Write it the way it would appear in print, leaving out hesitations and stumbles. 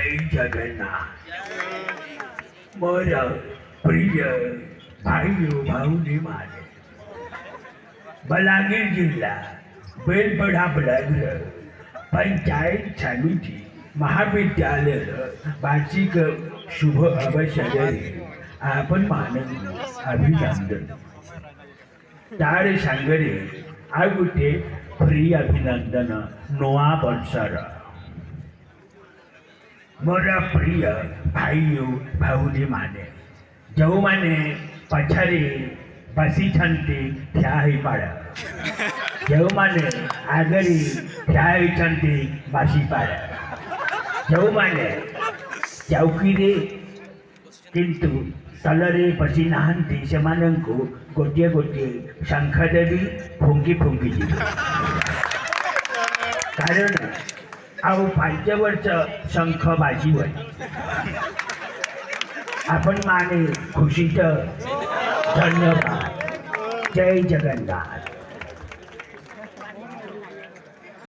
जय जगन्नाथ मोर प्रिय भाइयों भाऊनी माने बलांगीर जिल्हा बेलपडा ब्लग्र पंचायत समिति महाविद्यालय वार्षिक शुभ अवसरे आपण माननीय अभिनंदन तार सांगरे आ गुटे फ्री अभिनंदन नोआ वर्षर मोर प्रिय भाइयों भाऊनी माने जो माने पछारे बसी छंती ठिया पाड़ जो माने आगरी ठिया छंती बासी पाड़ जो माने चौकी किंतु तलरे बसी नहांती से गोटे गोटे शंख देवी फुंकी फुंकी जी कारण आउ 5 वर्ष शंख बाजी आपण माने खुशी धन्यवाद जय जगन्नाथ।